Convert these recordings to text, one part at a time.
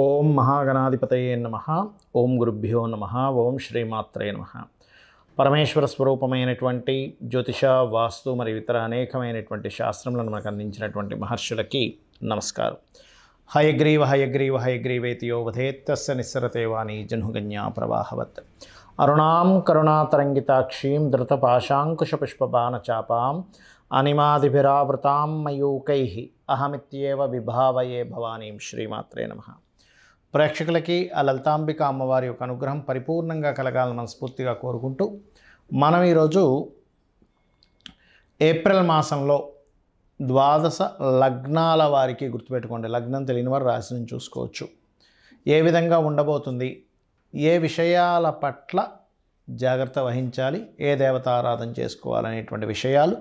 ఓం మహాగణాధిపతయే నమః. ఓం గురుభ్యో నమః. ఓం శ్రీమాత్రే నమః. పరమేశ్వర స్వరూపమైనటువంటి జ్యోతిష, వాస్తు మరియు ఇతర అనేకమైనటువంటి శాస్త్రములను మనకు అందించినటువంటి మహర్షులకి నమస్కారం. హయగ్రీవ హయగ్రీవ హయగ్రీవేతి యో వధేత్తస్య నిస్సరతే వాణి జహ్నుగన్యా ప్రవాహవత్. అరుణాం కరుణాతరంగితాక్షీం ధృతపాశాంకుశపుష్పబాణచాపాం అనిమాదిభిరావృతాం మయూకైః అహమిత్యేవ విభావయే భవానీం. శ్రీమాత్రే నమః. ప్రేక్షకులకి ఆ లలితాంబిక అమ్మవారి యొక్క అనుగ్రహం పరిపూర్ణంగా కలగాలని మనస్ఫూర్తిగా కోరుకుంటూ మనం ఈరోజు ఏప్రిల్ మాసంలో 12 లగ్నాల వారికి గుర్తుపెట్టుకోండి. లగ్నం తెలియని వారు రాశిని చూసుకోవచ్చు. ఏ విధంగా ఉండబోతుంది, ఏ విషయాల పట్ల జాగ్రత్త వహించాలి, ఏ దేవత ఆరాధన చేసుకోవాలనేటువంటి విషయాలు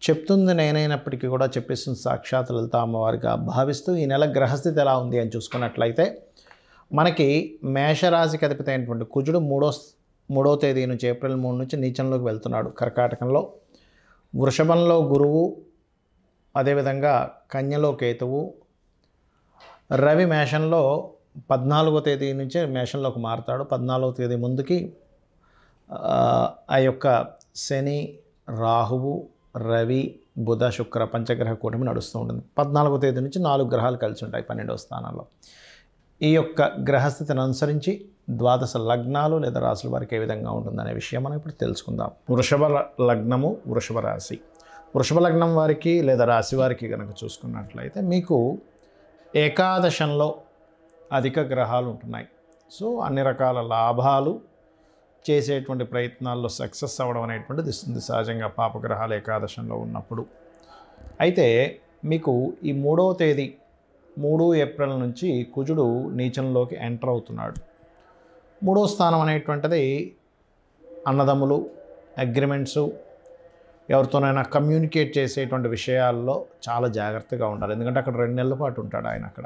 చెప్తుంది నేనైనప్పటికీ కూడా చెప్పేస్తుంది సాక్షాత్ లలిత అమ్మవారిగా భావిస్తూ ఈ నెల గ్రహస్థితి ఎలా ఉంది అని చూసుకున్నట్లయితే మనకి మేషరాశికి అధిపతి అయినటువంటి కుజుడు మూడో తేదీ నుంచి ఏప్రిల్ 3 నుంచి నీచంలోకి వెళ్తున్నాడు కర్కాటకంలో. వృషభంలో గురువు, అదేవిధంగా కన్యలో కేతువు. రవి మేషంలో 14వ తేదీ నుంచే మేషంలోకి మారుతాడు. 14వ తేదీ ముందుకి ఆ యొక్క శని, రాహువు, రవి, బుధ, శుక్ర పంచగ్రహ కూటమి నడుస్తూ ఉంటుంది. 14వ తేదీ నుంచి 4 గ్రహాలు కలిసి ఉంటాయి 12వ స్థానంలో. ఈ యొక్క గ్రహస్థితిని అనుసరించి 12 లగ్నాలు లేదా రాశుల వారికి ఏ విధంగా ఉంటుందనే విషయం మనం ఇప్పుడు తెలుసుకుందాం. వృషభ లగ్నము, వృషభ రాశి. వృషభ లగ్నం వారికి లేదా రాశి వారికి కనుక చూసుకున్నట్లయితే మీకు ఏకాదశంలో అధిక గ్రహాలు ఉంటున్నాయి. సో అన్ని రకాల లాభాలు, చేసేటువంటి ప్రయత్నాల్లో సక్సెస్ అవ్వడం అనేటువంటిది ఇస్తుంది సహజంగా పాపగ్రహాలు ఏకాదశంలో ఉన్నప్పుడు. అయితే మీకు ఈ 3వ తేదీ 3 ఏప్రిల్ నుంచి కుజుడు నీచంలోకి ఎంటర్ అవుతున్నాడు. 3వ స్థానం అనేటువంటిది అన్నదమ్ములు, అగ్రిమెంట్సు, ఎవరితోనైనా కమ్యూనికేట్ చేసేటువంటి విషయాల్లో చాలా జాగ్రత్తగా ఉండాలి. ఎందుకంటే అక్కడ 2 నెలల పాటు ఉంటాడు ఆయన. అక్కడ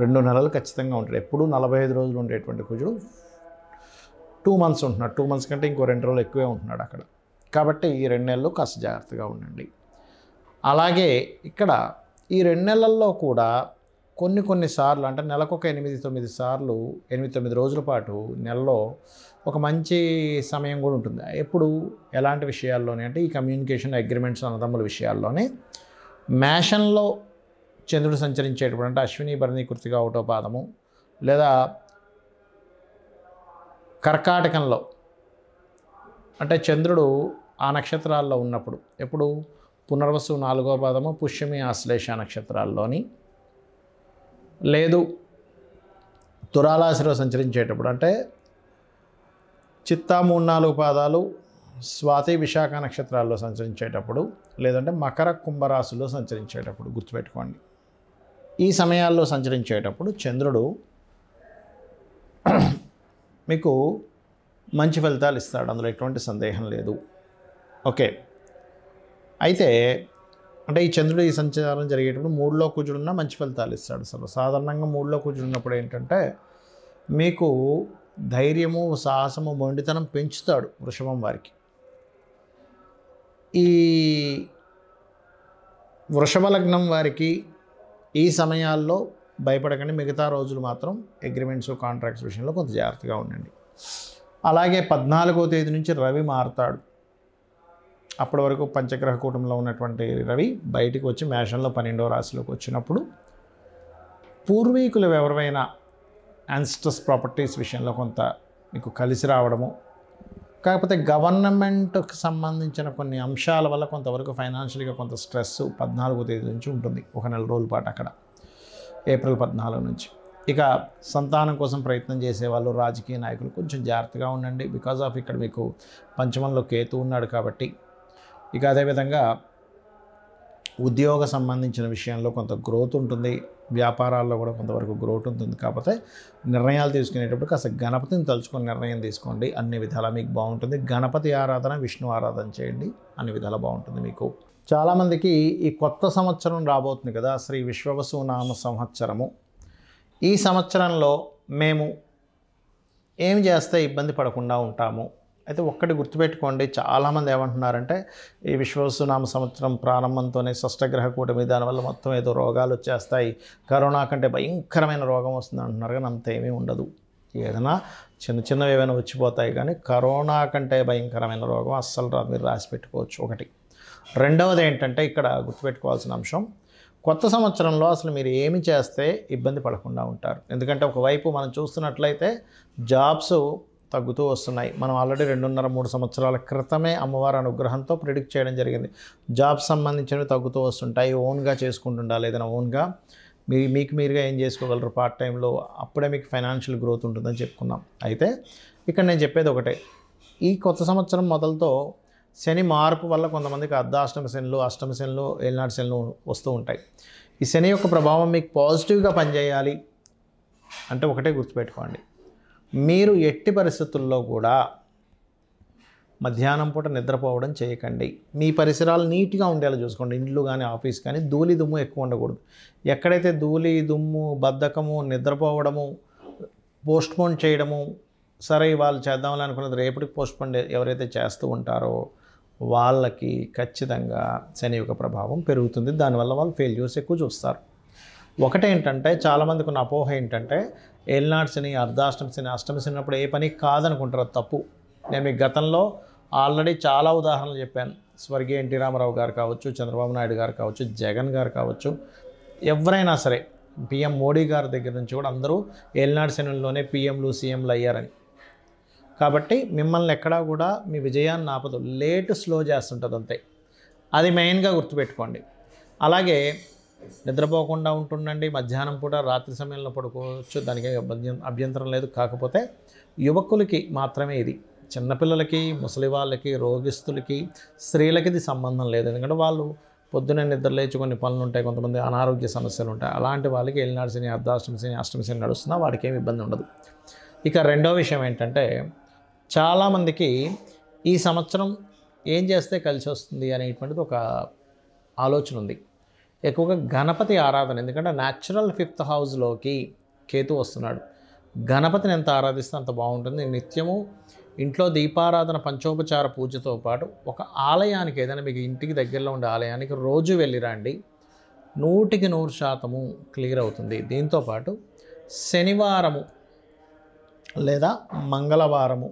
2 నెలలు ఖచ్చితంగా ఉంటాడు. ఎప్పుడూ 45 రోజులు ఉండేటువంటి కుజుడు 2 మంత్స్ ఉంటున్నాడు. 2 మంత్స్ కంటే ఇంకో 2 రోజులు ఎక్కువే ఉంటున్నాడు అక్కడ. కాబట్టి ఈ 2 నెలలు కాస్త జాగ్రత్తగా ఉండండి. అలాగే ఇక్కడ ఈ 2 నెలల్లో కూడా కొన్ని సార్లు అంటే నెలకు ఒక 8-9 సార్లు 8-9 రోజుల పాటు నెలలో ఒక మంచి సమయం కూడా ఉంటుంది. ఎప్పుడు ఎలాంటి విషయాల్లోనే అంటే ఈ కమ్యూనికేషన్, అగ్రిమెంట్స్, అన్నదమ్ముల విషయాల్లోనే మేషంలో చంద్రుడు సంచరించేటప్పుడు అంటే అశ్విని, భరణి, కృత్తిక 1వ పాదము లేదా కర్కాటకంలో అంటే చంద్రుడు ఆ నక్షత్రాల్లో ఉన్నప్పుడు ఎప్పుడు పునర్వసు 4వ పాదము, పుష్యమి, ఆశ్లేష నక్షత్రాల్లోని, లేదు తులారాశిలో సంచరించేటప్పుడు అంటే చిత్తా 3-4 పాదాలు, స్వాతి, విశాఖ నక్షత్రాల్లో సంచరించేటప్పుడు, లేదంటే మకర, కుంభరాశిలో సంచరించేటప్పుడు గుర్తుపెట్టుకోండి. ఈ సమయాల్లో సంచరించేటప్పుడు చంద్రుడు మీకు మంచి ఫలితాలు ఇస్తాడు, అందులో ఎటువంటి సందేహం లేదు. ఓకే. అయితే అంటే ఈ చంద్రుడు ఈ సంచారం జరిగేటప్పుడు 3లో కుజుడున్న మంచి ఫలితాలు ఇస్తాడు. అసలు సాధారణంగా 3లో కుజుడు ఉన్నప్పుడు ఏంటంటే మీకు ధైర్యము, సాహసము, మొండితనం పెంచుతాడు వృషభం వారికి. ఈ వృషభ లగ్నం వారికి ఈ సమయాల్లో భయపడకండి. మిగతా రోజులు మాత్రం అగ్రిమెంట్స్, కాంట్రాక్ట్స్ విషయంలో కొంత జాగ్రత్తగా ఉండండి. అలాగే 14వ తేదీ నుంచి రవి మారుతాడు. అప్పటి వరకు పంచగ్రహ కూటంలో ఉన్నటువంటి రవి బయటికి వచ్చి మేషంలో 12వ రాశిలోకి వచ్చినప్పుడు పూర్వీకులు ఎవరైనా యాన్సిస్టర్స్ ప్రాపర్టీస్ విషయంలో కొంత మీకు కలిసి రావడము, కాకపోతే గవర్నమెంట్కి సంబంధించిన కొన్ని అంశాల వల్ల కొంతవరకు ఫైనాన్షియల్గా కొంత స్ట్రెస్ 14వ తేదీ నుంచి ఉంటుంది. ఒక నెల రోజుల పాటు అక్కడ ఏప్రిల్ 14 నుంచి. ఇక సంతానం కోసం ప్రయత్నం చేసేవాళ్ళు, రాజకీయ నాయకులు కొంచెం జాగ్రత్తగా ఉండండి. బికాజ్ ఆఫ్ ఇక్కడ మీకు పంచమంలో కేతు ఉన్నాడు కాబట్టి. ఇక అదేవిధంగా ఉద్యోగ సంబంధించిన విషయంలో కొంత గ్రోత్ ఉంటుంది, వ్యాపారాల్లో కూడా కొంతవరకు గ్రోత్ ఉంటుంది. కాకపోతే నిర్ణయాలు తీసుకునేటప్పుడు కాస్త గణపతిని తలుచుకొని నిర్ణయం తీసుకోండి. అన్ని విధాలా మీకు బాగుంటుంది. గణపతి ఆరాధన, విష్ణు ఆరాధన చేయండి, అన్ని విధాలా బాగుంటుంది మీకు. చాలామందికి ఈ కొత్త సంవత్సరం రాబోతుంది కదా, శ్రీ విశ్వవసు నామ సంవత్సరము. ఈ సంవత్సరంలో మేము ఏం చేస్తే ఇబ్బంది పడకుండా ఉంటాము, అయితే ఒక్కటి గుర్తుపెట్టుకోండి, చాలామంది ఏమంటున్నారంటే ఈ విశ్వవసునామ సంవత్సరం ప్రారంభంతోనే షష్టగ్రహ కూటమి దానివల్ల మొత్తం ఏదో రోగాలు వచ్చేస్తాయి, కరోనా కంటే భయంకరమైన రోగం వస్తుంది అంటున్నారు. కానీ అంత ఏమీ ఉండదు. ఏదైనా చిన్న చిన్నవి ఏమైనా వచ్చిపోతాయి, కానీ కరోనా కంటే భయంకరమైన రోగం అస్సలు రాదు. మీరు రాసి పెట్టుకోవచ్చు. ఒకటి. రెండవది ఏంటంటే ఇక్కడ గుర్తుపెట్టుకోవాల్సిన అంశం, కొత్త సంవత్సరంలో అసలు మీరు ఏమి చేస్తే ఇబ్బంది పడకుండా ఉంటారు. ఎందుకంటే ఒకవైపు మనం చూస్తున్నట్లయితే జాబ్స్ తగ్గుతూ వస్తున్నాయి. మనం ఆల్రెడీ 2.5-3 సంవత్సరాల క్రితమే అమ్మవారి అనుగ్రహంతో ప్రిడిక్ట్ చేయడం జరిగింది. జాబ్స్ సంబంధించినవి తగ్గుతూ వస్తుంటాయి. ఓన్గా చేసుకుంటుండాలి. ఏదైనా ఓన్గా మీకు మీరుగా ఏం చేసుకోగలరు పార్ట్ టైంలో, అప్పుడే మీకు ఫైనాన్షియల్ గ్రోత్ ఉంటుందని చెప్పుకున్నాం. అయితే ఇక్కడ నేను చెప్పేది ఒకటే, ఈ కొత్త సంవత్సరం మొదలుతో శని మార్పు వల్ల కొంతమందికి అర్ధాష్టమ శనులు, అష్టమ శనులు, ఏలినాటి శనులు వస్తూ ఉంటాయి. ఈ శని యొక్క ప్రభావం మీకు పాజిటివ్గా పనిచేయాలి అంటే ఒకటే గుర్తుపెట్టుకోండి, మీరు ఎట్టి పరిస్థితుల్లో కూడా మధ్యాహ్నం పూట నిద్రపోవడం చేయకండి. మీ పరిసరాలు నీట్గా ఉండేలా చూసుకోండి. ఇండ్లు కానీ ఆఫీస్ కానీ ధూళి దుమ్ము ఎక్కువ ఉండకూడదు. ఎక్కడైతే ధూళి దుమ్ము, బద్ధకము, నిద్రపోవడము, పోస్ట్పోన్ చేయడము, సరే వాళ్ళు చేద్దామని అనుకున్నది రేపటికి పోస్ట్పోన్ ఎవరైతే చేస్తూ ఉంటారో వాళ్ళకి ఖచ్చితంగా శని యొక్క ప్రభావం పెరుగుతుంది. దానివల్ల వాళ్ళు ఫెయిల్యూర్స్ ఎక్కువ చూస్తారు. ఒకటేంటంటే చాలామందికి ఉన్న అపోహ ఏంటంటే ఏలినాటి శని, అర్ధాష్టమ శని, అష్టమ శని అప్పుడు ఏ పని కాదనుకుంటారు. తప్పు. నేను మీకు గతంలో ఆల్రెడీ చాలా ఉదాహరణలు చెప్పాను. స్వర్గీయ ఎన్టీ రామారావు గారు కావచ్చు, చంద్రబాబు నాయుడు గారు కావచ్చు, జగన్ గారు కావచ్చు, ఎవరైనా సరే, పిఎం మోడీ గారి దగ్గర నుంచి కూడా అందరూ ఏలినాటి శనుల్లోనే పిఎంలు సీఎంలు అయ్యారని. కాబట్టి మిమ్మల్ని ఎక్కడా కూడా మీ విజయాన్ని ఆపదు, స్లో చేస్తుంటుంది అంతే. అది మెయిన్గా గుర్తుపెట్టుకోండి. అలాగే నిద్రపోకుండా ఉంటుండండి. మధ్యాహ్నం పూట రాత్రి సమయంలో పడుకోవచ్చు, దానికి అభ్యంతరం లేదు. కాకపోతే యువకులకి మాత్రమే ఇది. చిన్నపిల్లలకి, ముసలి వాళ్ళకి, రోగిస్తులకి, స్త్రీలకి ఇది సంబంధం లేదు. ఎందుకంటే వాళ్ళు పొద్దున్నే నిద్ర లేచి కొన్ని పనులు ఉంటాయి, కొంతమంది అనారోగ్య సమస్యలు ఉంటాయి. అలాంటి వాళ్ళకి ఏలినాటి శని, అర్ధాష్టమ శని, అష్టమ శని నడుస్తున్నా వాడికి ఏమి ఇబ్బంది ఉండదు. ఇక రెండో విషయం ఏంటంటే చాలామందికి ఈ సంవత్సరం ఏం చేస్తే కలిసి వస్తుంది అనేటువంటిది ఒక ఆలోచన ఉంది. ఎక్కువగా గణపతి ఆరాధన. ఎందుకంటే న్యాచురల్ 5th హౌస్లోకి కేతు వస్తున్నాడు. గణపతిని ఎంత ఆరాధిస్తే అంత బాగుంటుంది. నిత్యము ఇంట్లో దీపారాధన, పంచోపచార పూజతో పాటు ఒక ఆలయానికి, ఏదైనా మీకు ఇంటికి దగ్గరలో ఉండే ఆలయానికి రోజు వెళ్ళిరండి. 100% క్లియర్ అవుతుంది. దీంతోపాటు శనివారము లేదా మంగళవారము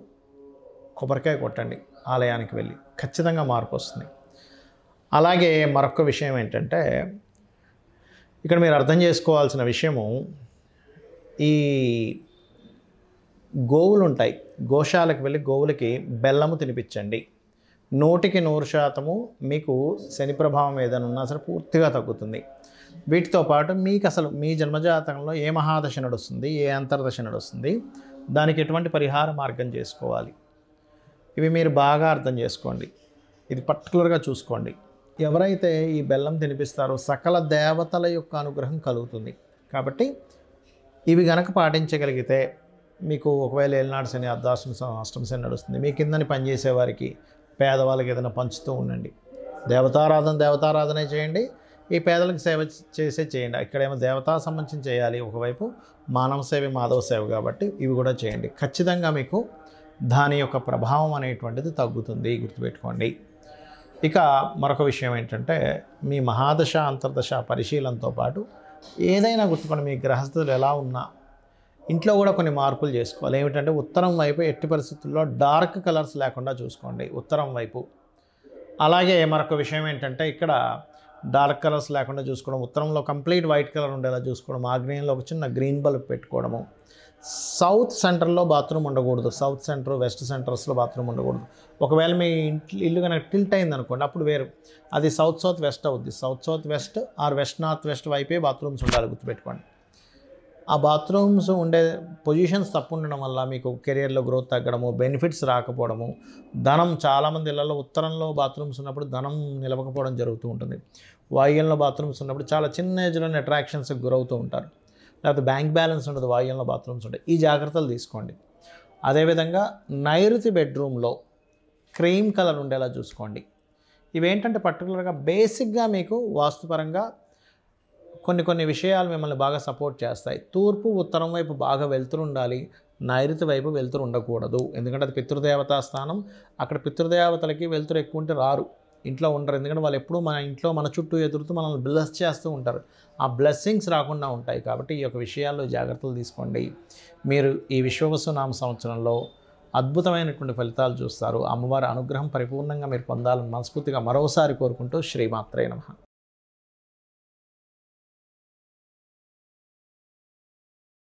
కొబ్బరికాయ కొట్టండి ఆలయానికి వెళ్ళి, ఖచ్చితంగా మార్పు వస్తుంది. అలాగే మరొక విషయం ఏంటంటే ఇక్కడ మీరు అర్థం చేసుకోవాల్సిన విషయము, ఈ గోవులు ఉంటాయి, గోశాలకు వెళ్ళి గోవులకి బెల్లము తినిపించండి. 100% మీకు శని ప్రభావం ఏదైనా ఉన్నా సరే పూర్తిగా తగ్గుతుంది. వీటితో పాటు మీకు అసలు మీ జన్మజాతకంలో ఏ మహాదశ నడుస్తుంది, ఏ అంతర్దశ నడుస్తుంది, దానికి ఎటువంటి పరిహార మార్గం చేసుకోవాలి, ఇవి మీరు బాగా అర్థం చేసుకోండి. ఇది పర్టికులర్గా చూసుకోండి. ఎవరైతే ఈ బెల్లం తినిపిస్తారో సకల దేవతల యొక్క అనుగ్రహం కలుగుతుంది. కాబట్టి ఇవి గనక పాటించగలిగితే మీకు ఒకవేళ ఏలినాటి శని, అర్ధాష్టమ శని, అష్టమ శని నడుస్తుంది, మీ కిందని పనిచేసే వారికి, పేదవాళ్ళకి ఏదైనా పంచుతూ ఉండండి. దేవతారాధనే చేయండి. ఈ పేదలకు సేవ చేయండి. ఇక్కడేమో దేవతా సంబంధించి చేయాలి, ఒకవైపు మానవ సేవ, మాధవ సేవ, కాబట్టి ఇవి కూడా చేయండి. ఖచ్చితంగా మీకు దాని యొక్క ప్రభావం అనేటువంటిది తగ్గుతుంది, గుర్తుపెట్టుకోండి. ఇక మరొక విషయం ఏంటంటే మీ మహాదశ, అంతర్దశ పరిశీలనతో పాటు ఏదైనా గుర్తుకోండి, మీ గ్రహస్థితులు ఎలా ఉన్నా ఇంట్లో కూడా కొన్ని మార్పులు చేసుకోవాలి. ఏమిటంటే ఉత్తరం వైపు ఎట్టి పరిస్థితుల్లో డార్క్ కలర్స్ లేకుండా చూసుకోండి, ఉత్తరం వైపు. అలాగే మరొక విషయం ఏంటంటే ఇక్కడ డార్క్ కలర్స్ లేకుండా చూసుకోవడం, ఉత్తరంలో కంప్లీట్ వైట్ కలర్ ఉండేలా చూసుకోవడం, ఆగ్నేయంలో ఒక చిన్న గ్రీన్ బల్బ్ పెట్టుకోవడము. సౌత్ సెంటర్లో బాత్రూమ్ ఉండకూడదు. సౌత్ సెంటర్, వెస్ట్ సెంటర్స్లో బాత్రూమ్ ఉండకూడదు. ఒకవేళ మీ ఇల్లు కనుక టిల్ట్ అయింది అనుకోండి, అప్పుడు వేరు, అది సౌత్ వెస్ట్ అవుద్ది. South west or west north west వైపే బాత్రూమ్స్ ఉండాలి, గుర్తుపెట్టుకోండి. ఆ బాత్రూమ్స్ ఉండే పొజిషన్స్ తప్పు ఉండడం వల్ల మీకు కెరియర్లో గ్రోత్ తగ్గడము, బెనిఫిట్స్ రాకపోవడము, ధనం, చాలామంది ఇళ్లలో ఉత్తరంలో బాత్రూమ్స్ ఉన్నప్పుడు ధనం నిలవకపోవడం జరుగుతూ ఉంటుంది. వాయువ్యంలో బాత్రూమ్స్ ఉన్నప్పుడు చాలా చిన్న ఏజ్లోనే అట్రాక్షన్స్కి గురవుతూ ఉంటారు. లేకపోతే బ్యాంక్ బ్యాలెన్స్ ఉండదు, వాయువ్యంలో బాత్రూమ్స్ ఉంటాయి. ఈ జాగ్రత్తలు తీసుకోండి. అదేవిధంగా నైరుతి బెడ్రూమ్లో క్రీమ్ కలర్ ఉండేలా చూసుకోండి. ఇవేంటంటే పర్టికులర్గా బేసిక్గా మీకు వాస్తుపరంగా కొన్ని విషయాలు మిమ్మల్ని బాగా సపోర్ట్ చేస్తాయి. తూర్పు, ఉత్తరం వైపు బాగా వెళ్తుండాలి. నైరుతి వైపు వెలుతురు ఉండకూడదు. ఎందుకంటే అది పితృదేవతా స్థానం. అక్కడ పితృదేవతలకి వెలుతురు ఎక్కువ ఉంటే రారు, ఇంట్లో ఉండరు. ఎందుకంటే వాళ్ళు ఎప్పుడూ మన ఇంట్లో మన చుట్టూ ఎదురుతూ మనల్ని బ్లెస్ చేస్తూ ఉంటారు. ఆ బ్లెస్సింగ్స్ రాకుండా ఉంటాయి. కాబట్టి ఈ యొక్క విషయాల్లో జాగ్రత్తలు తీసుకోండి. మీరు ఈ విశ్వవసునామ సంవత్సరంలో అద్భుతమైనటువంటి ఫలితాలు చూస్తారు. అమ్మవారి అనుగ్రహం పరిపూర్ణంగా మీరు పొందాలని మనస్ఫూర్తిగా మరోసారి కోరుకుంటూ శ్రీమాత్రే నమః.